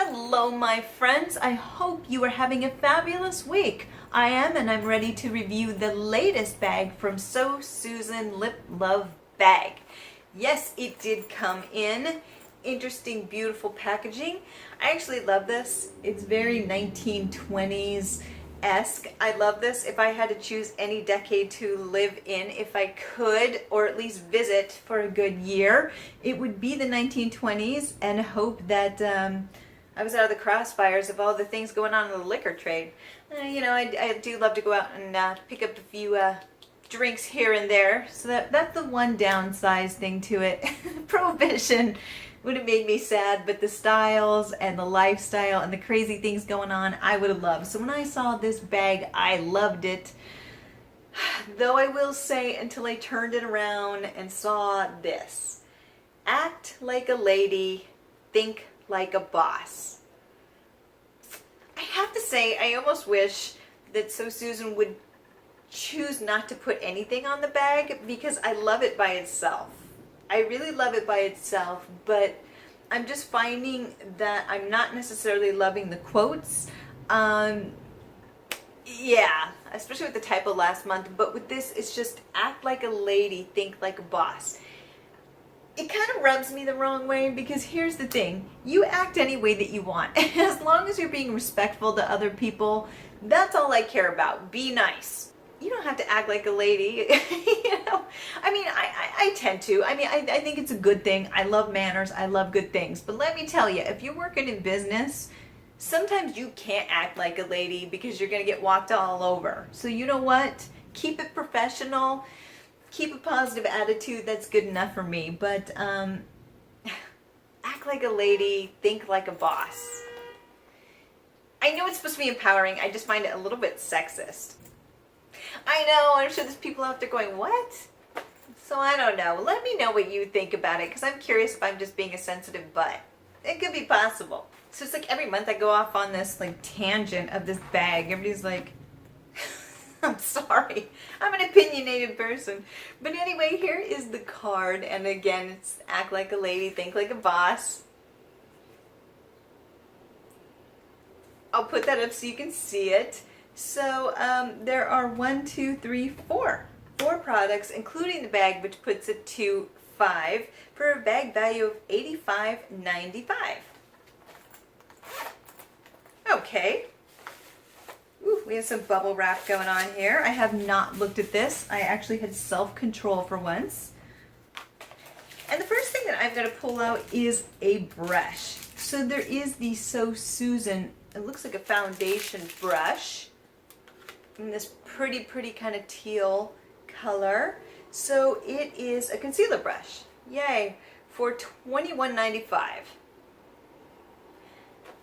Hello, my friends. I hope you are having a fabulous week. I am, and I'm ready to review the latest bag from So Susan Lip Love Bag. Yes, it did come in interesting, beautiful packaging. I actually love this. It's very 1920s-esque. I love this. If I had to choose any decade to live in, if I could, or at least visit for a good year, it would be the 1920s, and hope that I was out of the crossfires of all the things going on in the liquor trade. I do love to go out and pick up a few drinks here and there. So that's the one downside thing to it. Prohibition would have made me sad, but the styles and the lifestyle and the crazy things going on, I would have loved. So when I saw this bag, I loved it. Though I will say, until I turned it around and saw this. Act like a lady, think like a boss. I have to say, I almost wish that So Susan would choose not to put anything on the bag, because I love it by itself. I really love it by itself, but I'm just finding that I'm not necessarily loving the quotes. Yeah, especially with the typo last month, but with this, it's just act like a lady, think like a boss. It kind of rubs me the wrong way, because here's the thing. You act any way that you want. As long as you're being respectful to other people, that's all I care about. Be nice. You don't have to act like a lady. I tend to. I think it's a good thing. I love manners. I love good things. But let me tell you, if you're working in business, sometimes you can't act like a lady because you're going to get walked all over. So you know what? Keep it professional. Keep a positive attitude. That's good enough for me. But act like a lady. Think like a boss. I know it's supposed to be empowering. I just find it a little bit sexist. I know, I'm sure there's people out there going, what? So I don't know. Let me know what you think about it, because I'm curious if I'm just being a sensitive butt. It could be possible. So it's like every month I go off on this tangent of this bag. Everybody's like, I'm sorry. I'm an opinionated person. But anyway, here is the card. And again, it's act like a lady, think like a boss. I'll put that up so you can see it. So there are 4 products, including the bag, which puts it to 5 for a bag value of $85.95. Okay. Ooh, we have some bubble wrap going on here. I have not looked at this. I actually had self-control for once. And the first thing that I'm going to pull out is a brush. So there is the So Susan, it looks like a foundation brush, in this pretty kind of teal color. So it is a concealer brush. Yay! For $21.95.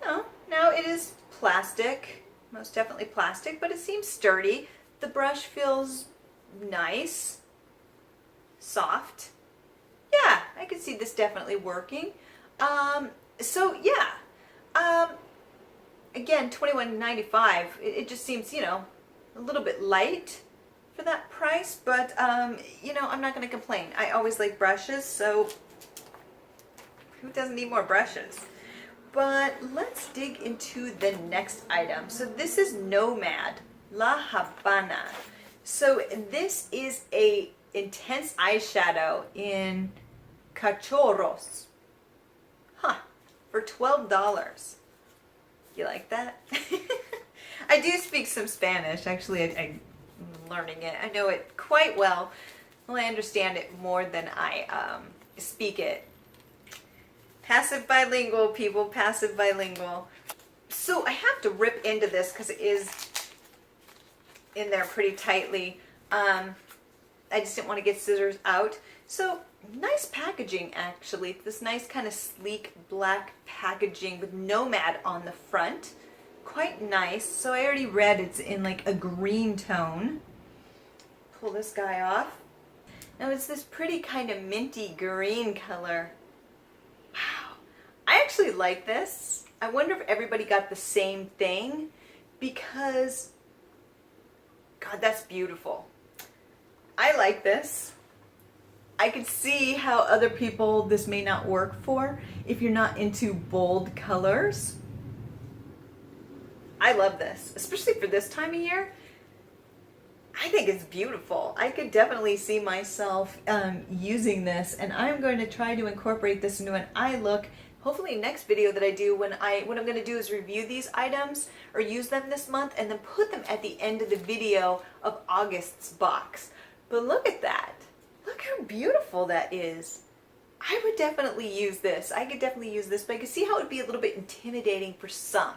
No, now it is plastic, most definitely plastic, but it seems sturdy. The brush feels nice, soft. Yeah, I could see this definitely working. So yeah, again, $21.95. It just seems, a little bit light for that price, but I'm not going to complain. I always like brushes, so who doesn't need more brushes? But let's dig into the next item. So this is Nomad La Habana. So this is a intense eyeshadow in Cachorros. For $12. You like that? I do speak some Spanish. Actually, I'm learning it. I know it quite well. Well, I understand it more than I speak it. Passive bilingual, people. Passive bilingual. So I have to rip into this because it is in there pretty tightly. I just didn't want to get scissors out. So nice packaging, actually. This nice kind of sleek black packaging with Nomad on the front. Quite nice. So I already read it's in a green tone. Pull this guy off. Now it's this pretty kind of minty green color. Wow. I actually like this. I wonder if everybody got the same thing, because God, that's beautiful. I like this. I could see how other people this may not work for if you're not into bold colors. I love this, especially for this time of year. I think it's beautiful. I could definitely see myself using this, and I'm going to try to incorporate this into an eye look. Hopefully next video that I do, what I'm going to do is review these items or use them this month and then put them at the end of the video of August's box. But look at that. Look how beautiful that is. I would definitely use this. I could definitely use this, but I could see how it would be a little bit intimidating for some.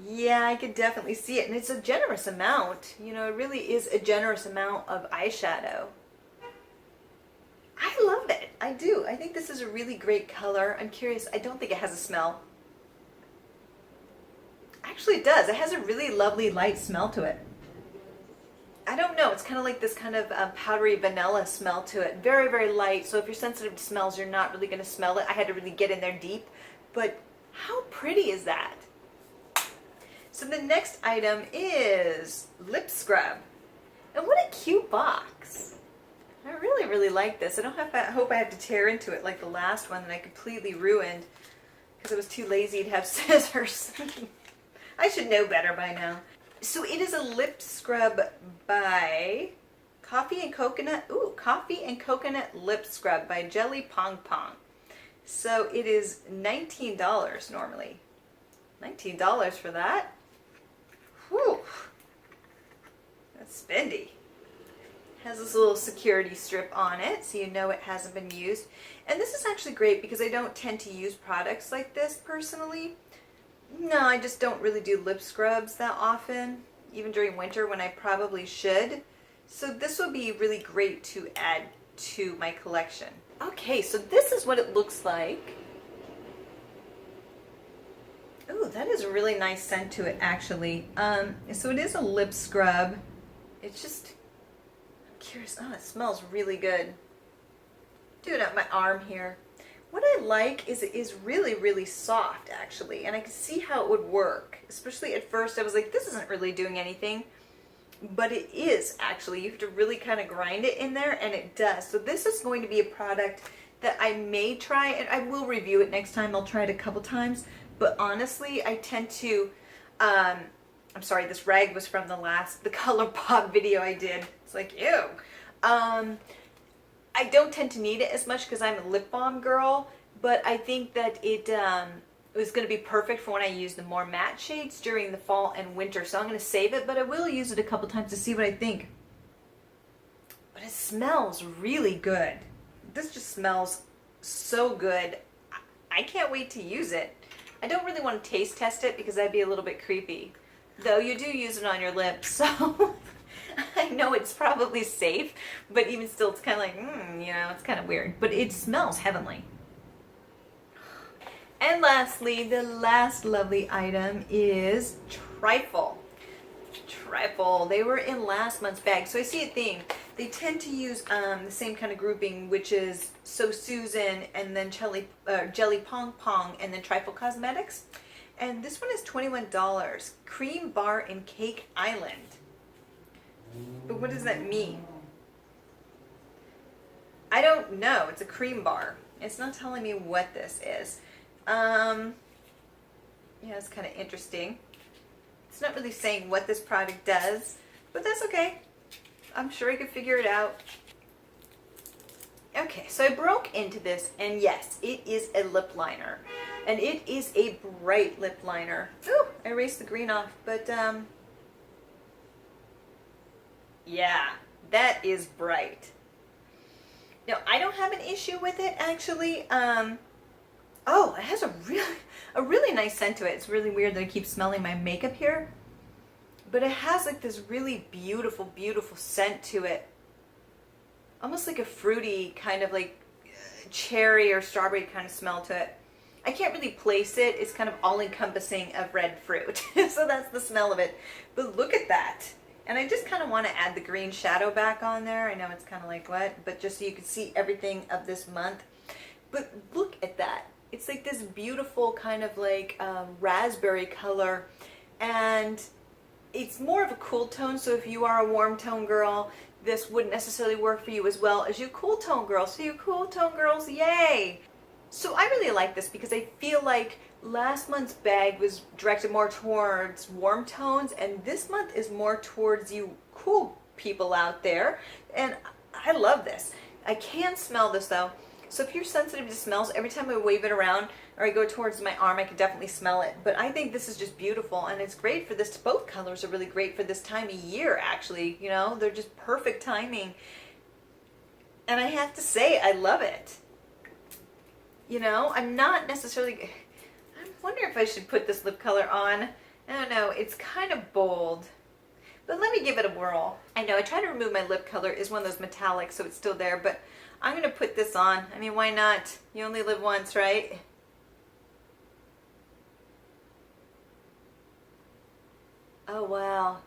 Yeah, I could definitely see it. And it's a generous amount. You know, it really is a generous amount of eyeshadow. I love it. I do. I think this is a really great color. I'm curious. I don't think it has a smell. Actually, it does. It has a really lovely light smell to it. I don't know. It's kind of like this kind of powdery vanilla smell to it. Very, very light. So if you're sensitive to smells, you're not really going to smell it. I had to really get in there deep. But how pretty is that? So the next item is lip scrub. And what a cute box. I really, really like this. I hope I have to tear into it like the last one that I completely ruined because I was too lazy to have scissors. I should know better by now. So it is a lip scrub by Coffee and Coconut Lip Scrub by Jelly Pong Pong. So it is $19 normally. $19 for that? Whew. That's spendy. Has this little security strip on it so you know it hasn't been used. And this is actually great because I don't tend to use products like this personally. No, I just don't really do lip scrubs that often, even during winter when I probably should. So this would be really great to add to my collection. Okay, so this is what it looks like. Ooh, that is a really nice scent to it actually. So it is a lip scrub. It's just, I'm curious, oh, it smells really good. Do it up my arm here. What I like is it is really, really soft actually, and I can see how it would work. Especially at first I was like, this isn't really doing anything, but it is actually. You have to really kind of grind it in there, and it does. So this is going to be a product that I may try, and I will review it next time. I'll try it a couple times, but honestly, I tend to, I'm sorry, this rag was from the ColourPop video I did. It's like, ew. I don't tend to need it as much because I'm a lip balm girl, but I think that it was going to be perfect for when I use the more matte shades during the fall and winter. So I'm going to save it, but I will use it a couple times to see what I think. But it smells really good. This just smells so good. I can't wait to use it. I don't really want to taste test it because that'd be a little bit creepy. Though you do use it on your lips, so I know it's probably safe, but even still it's kind of like, you know, it's kind of weird. But it smells heavenly. And lastly, the last lovely item is Trifle. Trifle. They were in last month's bag, so I see a theme. They tend to use the same kind of grouping, which is So Susan, and then Jelly Pong Pong, and then Trifle Cosmetics. And this one is $21. Cream Bar and Cake Island. But what does that mean? I don't know. It's a cream bar. It's not telling me what this is. Yeah, it's kind of interesting. It's not really saying what this product does, but that's okay. I'm sure I could figure it out. Okay, so I broke into this, and yes, it is a lip liner. And it is a bright lip liner. Ooh, I erased the green off, but yeah, that is bright. Now, I don't have an issue with it, actually. Oh, it has a really nice scent to it. It's really weird that I keep smelling my makeup here. But it has like this really beautiful, beautiful scent to it. Almost like a fruity kind of like cherry or strawberry kind of smell to it. I can't really place it. It's kind of all-encompassing of red fruit. So that's the smell of it. But look at that. And I just kind of want to add the green shadow back on there. I know it's kind of like what, but just so you can see everything of this month. But look at that. It's like this beautiful kind of like raspberry color. And it's more of a cool tone. So if you are a warm tone girl, this wouldn't necessarily work for you as well as you cool tone girls. So you cool tone girls, yay! So I really like this because I feel like last month's bag was directed more towards warm tones, and this month is more towards you cool people out there. And I love this. I can smell this though. So if you're sensitive to smells, every time I wave it around or I go towards my arm, I can definitely smell it. But I think this is just beautiful, and it's great for this. Both colors are really great for this time of year, actually. You know, they're just perfect timing. And I have to say, I love it. You know, I'm not necessarily... I wonder if I should put this lip color on. I don't know, it's kind of bold. But let me give it a whirl. I know, I try to remove my lip color. It's one of those metallics, so it's still there. But I'm going to put this on. I mean, why not? You only live once, right? Oh, wow.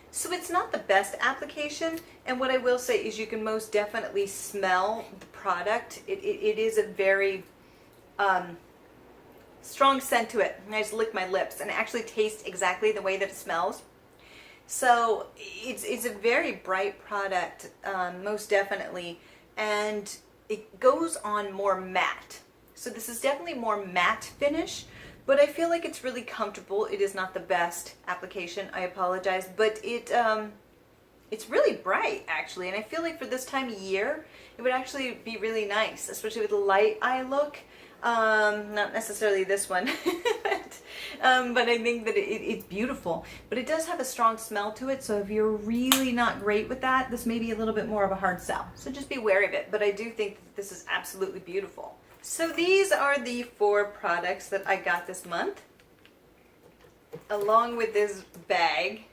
So it's not the best application, and what I will say is you can most definitely smell the product. It is a very strong scent to it. And I just lick my lips and it actually tastes exactly the way that it smells. So it's a very bright product, most definitely, and it goes on more matte. So this is definitely more matte finish, but I feel like it's really comfortable. It is not the best application, I apologize, but it's really bright actually, and I feel like for this time of year it would actually be really nice, especially with the light eye look. Not necessarily this one, but I think that it's beautiful. But it does have a strong smell to it, so if you're really not great with that, this may be a little bit more of a hard sell. So just be wary of it, but I do think that this is absolutely beautiful. So these are the 4 products that I got this month, along with this bag.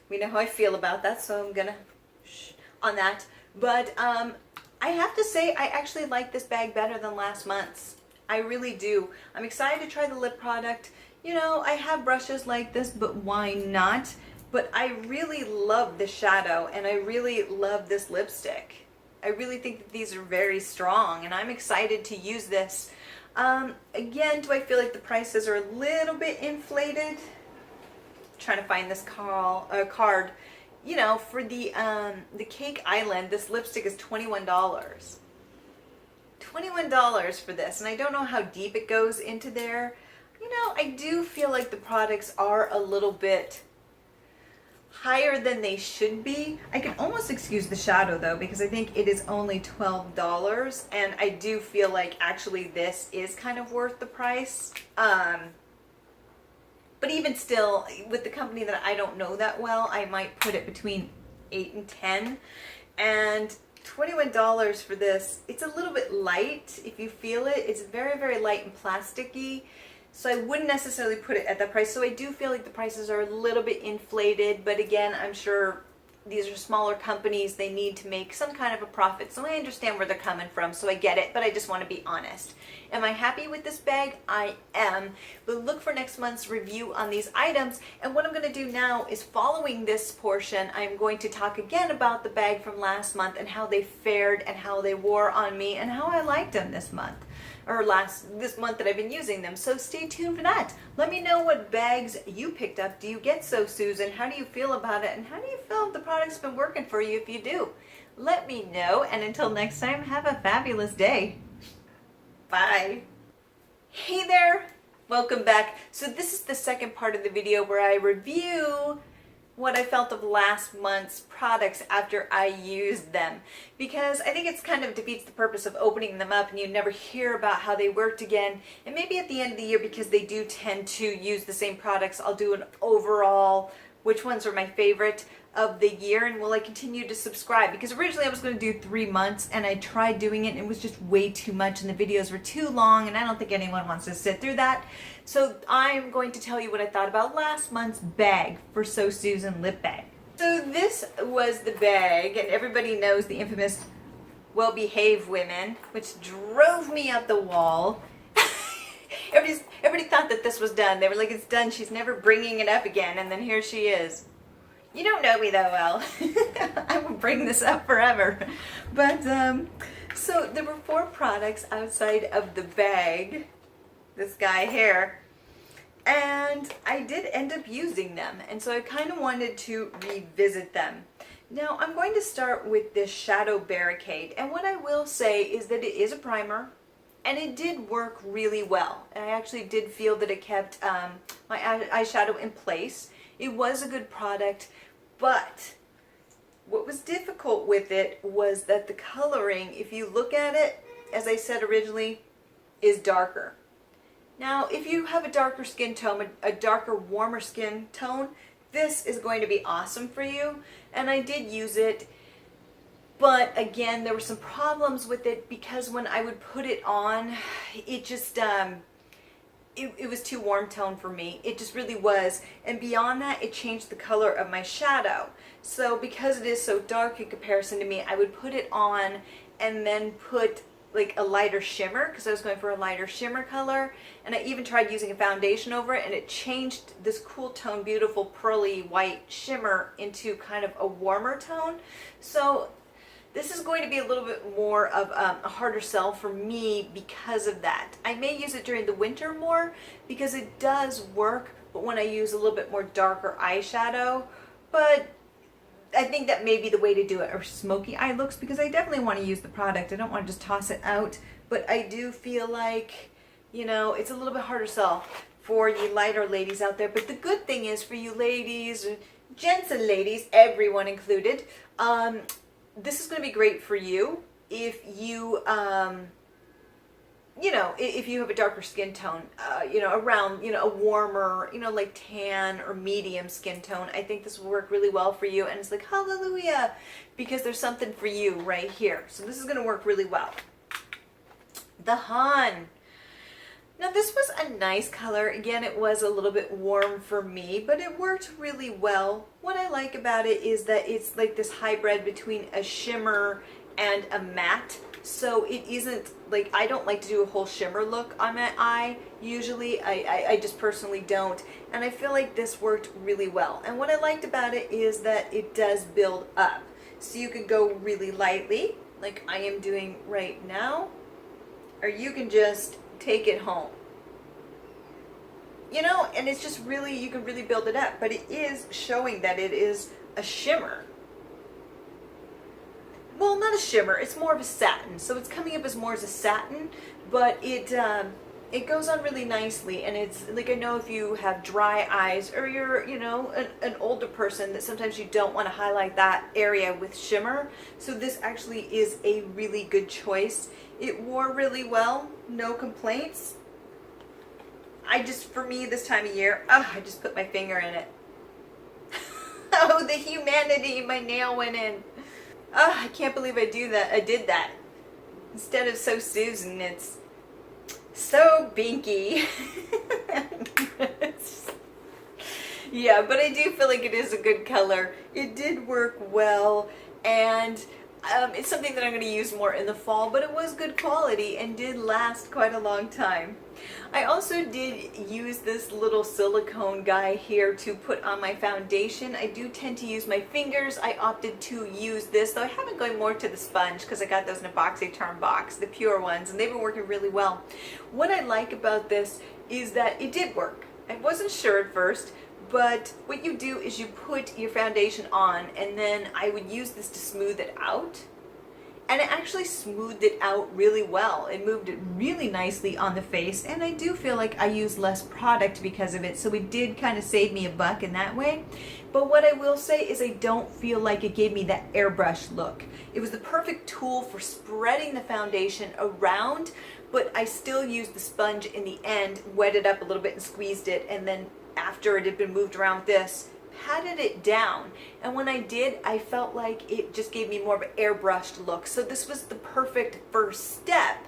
We know how I feel about that, so I'm gonna shh on that. But I have to say, I actually like this bag better than last month's. I really do. I'm excited to try the lip product. You know, I have brushes like this, but why not? But I really love the shadow, and I really love this lipstick. I really think that these are very strong, and I'm excited to use this. Again, do I feel like the prices are a little bit inflated? Trying to find this card. You know, for the Cake Island, this lipstick is $21. $21 for this, and I don't know how deep it goes into there. You know, I do feel like the products are a little bit higher than they should be. I can almost excuse the shadow though, because I think it is only $12, and I do feel like actually this is kind of worth the price. But even still, with the company that I don't know that well, I might put it between 8 and 10, and $21 for this. It's a little bit light if you feel it. It's very, very light and plasticky. So I wouldn't necessarily put it at that price. So I do feel like the prices are a little bit inflated, but again, I'm sure these are smaller companies. They need to make some kind of a profit. So I understand where they're coming from, so I get it, but I just want to be honest. Am I happy with this bag? I am. But look for next month's review on these items. And what I'm going to do now is, following this portion, I'm going to talk again about the bag from last month and how they fared and how they wore on me and how I liked them this month. Or this month that I've been using them. So stay tuned for that. Let me know what bags you picked up. Do you get So Susan? How do you feel about it? And how do you feel if the product's been working for you if you do? Let me know. And until next time, have a fabulous day. Bye. Hey there. Welcome back. So this is the second part of the video where I review what I felt of last month's products after I used them, because I think it's kind of defeats the purpose of opening them up and you never hear about how they worked again. And maybe at the end of the year, because they do tend to use the same products, I'll do an overall which ones are my favorite of the year, and will I continue to subscribe, because originally I was going to do 3 months and I tried doing it and it was just way too much and the videos were too long and I don't think anyone wants to sit through that. So I'm going to tell you what I thought about last month's bag for So Susan lip bag. So this was the bag, and everybody knows the infamous Well-Behaved Women, which drove me up the wall. Everybody thought that this was done. They were like, it's done, she's never bringing it up again, and then here she is. You don't know me that well. I will bring this up forever. But, so there were 4 products outside of the bag, this guy here, and I did end up using them, and so I kind of wanted to revisit them, Now I'm going to start with this Shadow Barricade, and what I will say is that it is a primer, and it did work really well. And I actually did feel that it kept my eyeshadow in place. It was a good product, but what was difficult with it was that the coloring, if you look at it, as I said originally, is darker. Now, if you have a darker skin tone, a darker, warmer skin tone, this is going to be awesome for you. And I did use it, but again, there were some problems with it because when I would put it on, it just, it was too warm tone for me. It just really was. And beyond that, it changed the color of my shadow. So because it is so dark in comparison to me, I would put it on and then put like a lighter shimmer, because I was going for a lighter shimmer color, and I even tried using a foundation over it, and it changed this cool tone, beautiful pearly white shimmer into kind of a warmer tone. So this is going to be a little bit more of a harder sell for me because of that. I may use it during the winter more because it does work, but when I use a little bit more darker eyeshadow, but I think that may be the way to do it, or smoky eye looks, because I definitely want to use the product. I don't want to just toss it out, but I do feel like, you know, it's a little bit harder sell for you lighter ladies out there. But the good thing is for you ladies, gents and ladies, everyone included, this is going to be great for you if you, you know, if you have a darker skin tone, you know, around, you know, a warmer, you know, like tan or medium skin tone. I think this will work really well for you. And it's like, hallelujah, because there's something for you right here. So this is going to work really well. The Han. Now this was a nice color. Again, it was a little bit warm for me, but it worked really well. What I like about it is that it's like this hybrid between a shimmer and a matte. So it isn't like, I don't like to do a whole shimmer look on my eye. Usually I just personally don't. And I feel like this worked really well. And what I liked about it is that it does build up. So you could go really lightly, like I am doing right now, or you can just take it home. You know, and it's just really, you can really build it up. But it is showing that it is a shimmer. Well, not a shimmer, it's more of a satin. So it's coming up as more as a satin, but it goes on really nicely. And it's like, I know if you have dry eyes, or you're, you know, an older person, that sometimes you don't want to highlight that area with shimmer. So this actually is a really good choice. It wore really well, no complaints. For me this time of year, I just put my finger in it. Oh, the humanity, my nail went in. Oh, I can't believe I did that. Instead of So Susan, it's So Binky. Yeah, but I do feel like it is a good color. It did work well, and it's something that I'm going to use more in the fall, but it was good quality and did last quite a long time. I also did use this little silicone guy here to put on my foundation. I do tend to use my fingers. I opted to use this, though I have been going more to the sponge because I got those in a BoxyCharm box, the pure ones, and they've been working really well. What I like about this is that it did work. I wasn't sure at first, but what you do is you put your foundation on, and then I would use this to smooth it out. And it actually smoothed it out really well. It moved it really nicely on the face, and I do feel like I used less product because of it, so it did kind of save me a buck in that way. But what I will say is I don't feel like it gave me that airbrush look. It was the perfect tool for spreading the foundation around, but I still used the sponge in the end, wet it up a little bit and squeezed it, and then after it had been moved around this, patted it down. And when I did, I felt like it just gave me more of an airbrushed look. So this was the perfect first step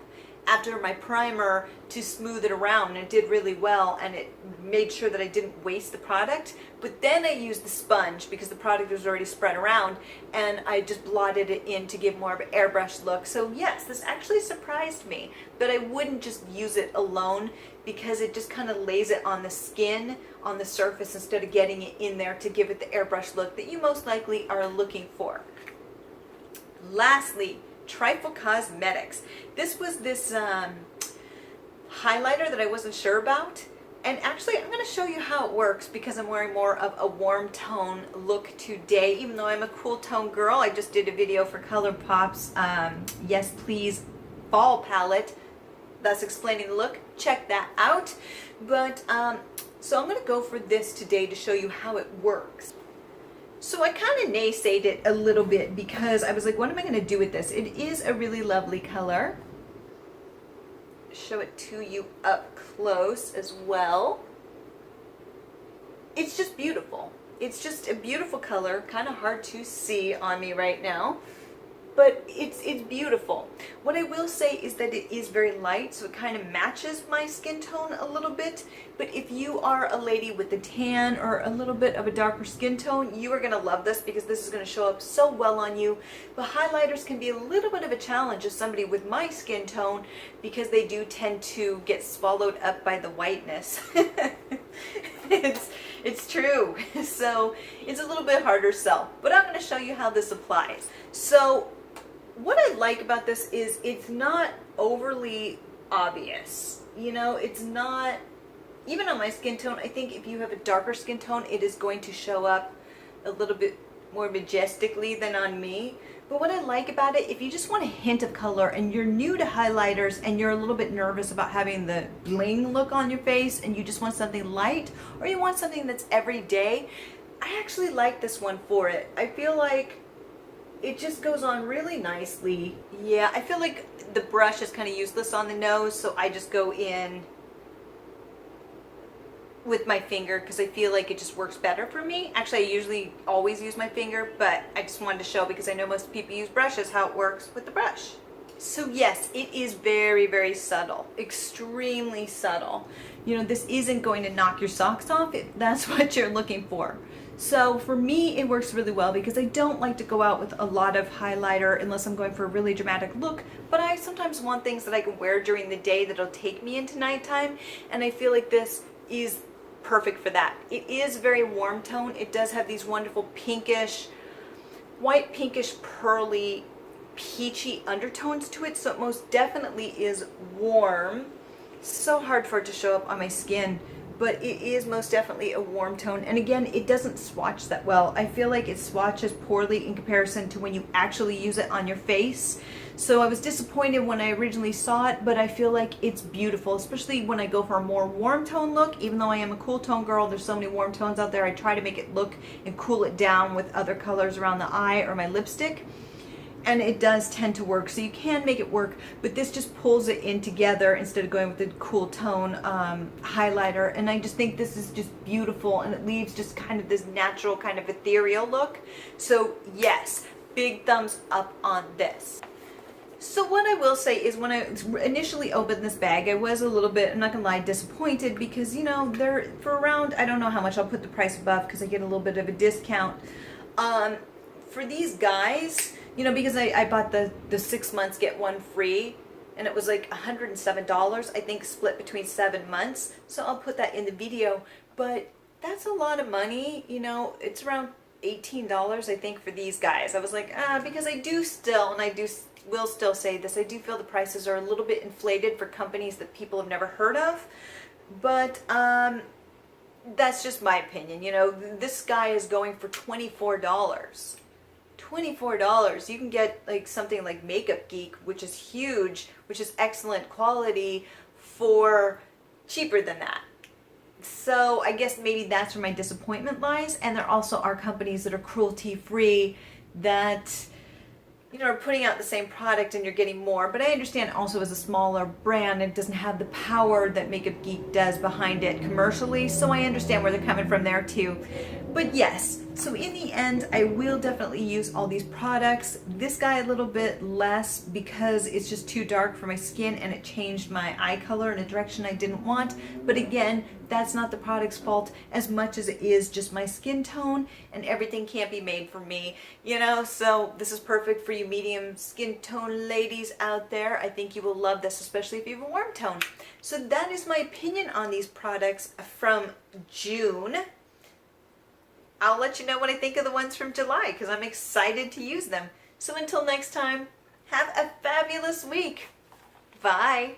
after my primer to smooth it around, and it did really well, and it made sure that I didn't waste the product. But then I used the sponge because the product was already spread around, and I just blotted it in to give more of an airbrush look. So yes, this actually surprised me, but I wouldn't just use it alone because it just kind of lays it on the skin, on the surface, instead of getting it in there to give it the airbrush look that you most likely are looking for. Lastly, Trifle Cosmetics. This was this highlighter that I wasn't sure about, And actually, I'm going to show you how it works because I'm wearing more of a warm tone look today, even though I'm a cool tone girl. I just did a video for ColourPop's Yes Please Fall palette that's explaining the look. Check that out. But so I'm going to go for this today to show you how it works. So I kind of naysayed it a little bit because I was like, what am I going to do with this? It is a really lovely color. Show it to you up close as well. It's just beautiful. It's just a beautiful color, kind of hard to see on me right now, but it's beautiful. What I will say is that it is very light, so it kind of matches my skin tone a little bit. But if you are a lady with a tan or a little bit of a darker skin tone, you are going to love this because this is going to show up so well on you. But highlighters can be a little bit of a challenge as somebody with my skin tone because they do tend to get swallowed up by the whiteness. It's true. So it's a little bit harder sell, but I'm going to show you how this applies. So what I like about this is it's not overly obvious. You know, it's not, even on my skin tone, I think if you have a darker skin tone, it is going to show up a little bit more majestically than on me. But what I like about it, if you just want a hint of color and you're new to highlighters and you're a little bit nervous about having the bling look on your face and you just want something light or you want something that's everyday, I actually like this one for it. I feel like it just goes on really nicely. Yeah, I feel like the brush is kind of useless on the nose, so I just go in with my finger because I feel like it just works better for me. Actually, I usually always use my finger, but I just wanted to show because I know most people use brushes how it works with the brush. So yes, it is very, very subtle, extremely subtle. You know, this isn't going to knock your socks off if that's what you're looking for. So for me, it works really well because I don't like to go out with a lot of highlighter unless I'm going for a really dramatic look, but I sometimes want things that I can wear during the day that'll take me into nighttime, and I feel like this is perfect for that. It is very warm tone. It does have these wonderful pinkish, white pinkish, pearly, peachy undertones to it, so it most definitely is warm. So hard for it to show up on my skin, but it is most definitely a warm tone. And again, it doesn't swatch that well. I feel like it swatches poorly in comparison to when you actually use it on your face. So I was disappointed when I originally saw it, but I feel like it's beautiful, especially when I go for a more warm tone look. Even though I am a cool tone girl, there's so many warm tones out there, I try to make it look and cool it down with other colors around the eye or my lipstick. And it does tend to work, so you can make it work, but this just pulls it in together instead of going with the cool tone highlighter. And I just think this is just beautiful, and it leaves just kind of this natural kind of ethereal look. So yes, big thumbs up on this. So what I will say is when I initially opened this bag, I was a little bit, I'm not gonna lie, disappointed because, you know, they're for around, I don't know how much, I'll put the price above because I get a little bit of a discount. For these guys, you know, because I bought the 6 months get one free, and it was like $107, I think, split between 7 months. So I'll put that in the video, but that's a lot of money. You know, it's around $18, I think, for these guys. I was like, because I do still, and will still say this, I do feel the prices are a little bit inflated for companies that people have never heard of, but that's just my opinion. You know, this guy is going for $24. $24. You can get like something like Makeup Geek, which is huge, which is excellent quality, for cheaper than that. So I guess maybe that's where my disappointment lies. And there also are companies that are cruelty free that, you know, are putting out the same product and you're getting more. But I understand also as a smaller brand, it doesn't have the power that Makeup Geek does behind it commercially. So I understand where they're coming from there too. But yes, so in the end, I will definitely use all these products. This guy a little bit less because it's just too dark for my skin and it changed my eye color in a direction I didn't want. But again, that's not the product's fault as much as it is just my skin tone, and everything can't be made for me, you know? So this is perfect for you medium skin tone ladies out there. I think you will love this, especially if you have a warm tone. So that is my opinion on these products from June. I'll let you know what I think of the ones from July because I'm excited to use them. So until next time, have a fabulous week. Bye.